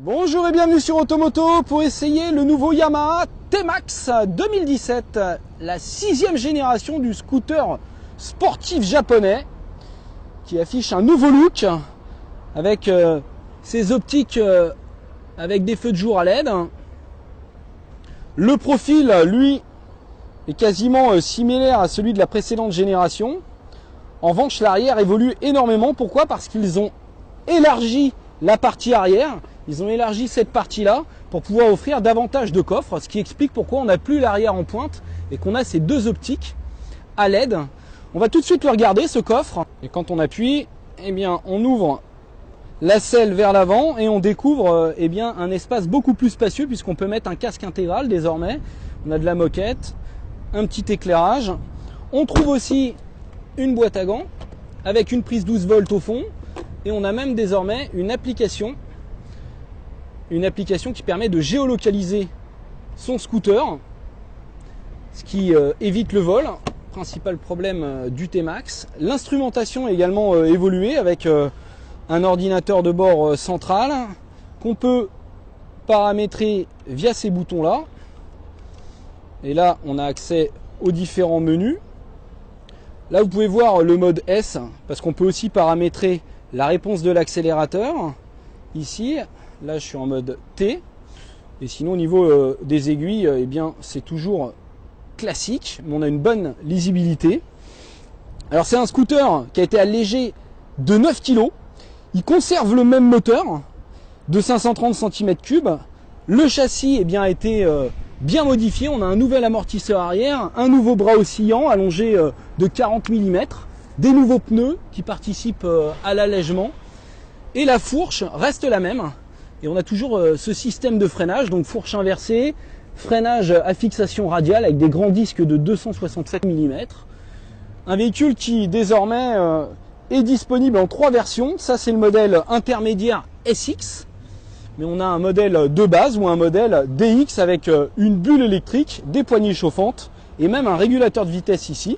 Bonjour et bienvenue sur Automoto pour essayer le nouveau Yamaha T-Max 2017, la 6e génération du scooter sportif japonais qui affiche un nouveau look avec ses optiques avec des feux de jour à LED. Le profil, lui, est quasiment similaire à celui de la précédente génération. En revanche, l'arrière évolue énormément. Pourquoi? Parce qu'ils ont élargi la partie arrière. Ils ont élargi cette partie-là pour pouvoir offrir davantage de coffres, ce qui explique pourquoi on n'a plus l'arrière en pointe et qu'on a ces deux optiques à LED. On va tout de suite le regarder, ce coffre. Et quand on appuie, eh bien, on ouvre la selle vers l'avant et on découvre eh bien, un espace beaucoup plus spacieux puisqu'on peut mettre un casque intégral désormais. On a de la moquette, un petit éclairage. On trouve aussi une boîte à gants avec une prise 12 volts au fond et on a même désormais une application qui permet de géolocaliser son scooter, ce qui évite le vol, principal problème du T-Max. L'instrumentation a également évolué avec un ordinateur de bord central qu'on peut paramétrer via ces boutons là. Et là on a accès aux différents menus. Là vous pouvez voir le mode S parce qu'on peut aussi paramétrer la réponse de l'accélérateur. Ici, là je suis en mode T. Et sinon au niveau des aiguilles, eh bien c'est toujours classique, mais on a une bonne lisibilité. Alors c'est un scooter qui a été allégé de 9 kg. Il conserve le même moteur de 530 cm3. Le châssis eh bien, a été bien modifié. On a un nouvel amortisseur arrière, un nouveau bras oscillant allongé de 40 mm, des nouveaux pneus qui participent à l'allègement. Et la fourche reste la même. Et on a toujours ce système de freinage, donc fourche inversée, freinage à fixation radiale avec des grands disques de 267 mm. Un véhicule qui désormais est disponible en 3 versions. Ça c'est le modèle intermédiaire SX. Mais on a un modèle de base ou un modèle DX avec une bulle électrique, des poignées chauffantes et même un régulateur de vitesse ici.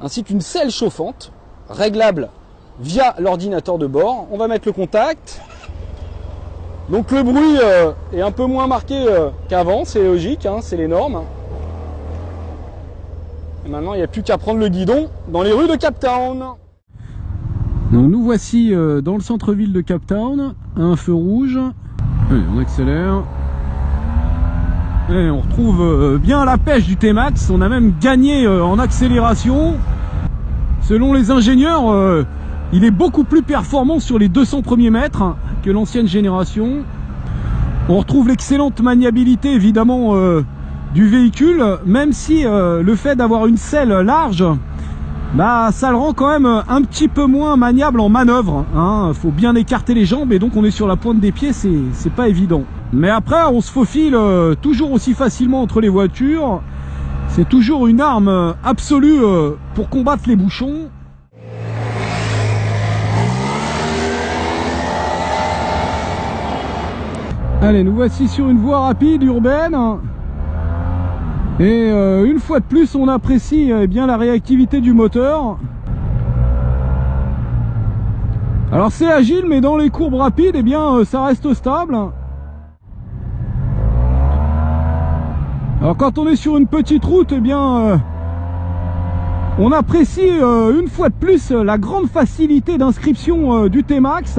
Ainsi qu'une selle chauffante réglable via l'ordinateur de bord. On va mettre le contact. Donc le bruit est un peu moins marqué qu'avant, c'est logique, hein, c'est les normes. Et maintenant il n'y a plus qu'à prendre le guidon dans les rues de Cape Town. Donc nous voici dans le centre-ville de Cape Town, à un feu rouge. Allez, on accélère. Et on retrouve bien la pêche du T-Max. On a même gagné en accélération. Selon les ingénieurs, il est beaucoup plus performant sur les 200 premiers mètres que l'ancienne génération. On retrouve l'excellente maniabilité évidemment du véhicule, même si le fait d'avoir une selle large, bah, ça le rend quand même un petit peu moins maniable en manœuvre. Hein. Faut bien écarter les jambes et donc on est sur la pointe des pieds, c'est pas évident. Mais après on se faufile toujours aussi facilement entre les voitures. C'est toujours une arme absolue pour combattre les bouchons. Allez, nous voici sur une voie rapide urbaine. Et une fois de plus, on apprécie bien la réactivité du moteur. Alors c'est agile, mais dans les courbes rapides, eh bien, ça reste stable. Alors quand on est sur une petite route, eh bien, on apprécie une fois de plus la grande facilité d'inscription du T-Max.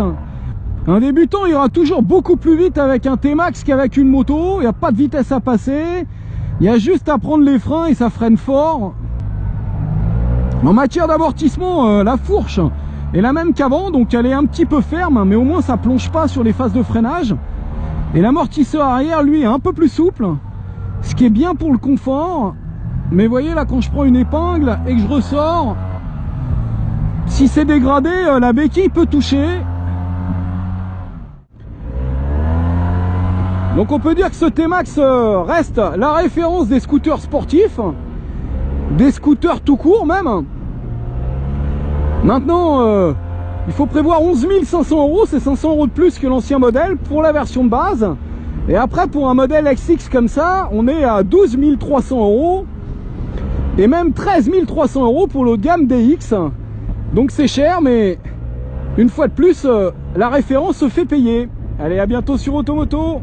Un débutant ira toujours beaucoup plus vite avec un T-Max qu'avec une moto. Il n'y a pas de vitesse à passer. Il y a juste à prendre les freins et ça freine fort. En matière d'amortissement, la fourche est la même qu'avant, donc elle est un petit peu ferme, mais au moins ça plonge pas sur les phases de freinage. Et l'amortisseur arrière, lui, est un peu plus souple, ce qui est bien pour le confort. Mais vous voyez là, quand je prends une épingle et que je ressors, si c'est dégradé, la béquille peut toucher. Donc on peut dire que ce T-Max reste la référence des scooters sportifs, des scooters tout court même. Maintenant, il faut prévoir 11 500 €, c'est 500 € de plus que l'ancien modèle pour la version de base. Et après pour un modèle XX comme ça, on est à 12 300 € et même 13 300 € pour l'autre gamme DX. Donc c'est cher, mais une fois de plus, la référence se fait payer. Allez, à bientôt sur Automoto.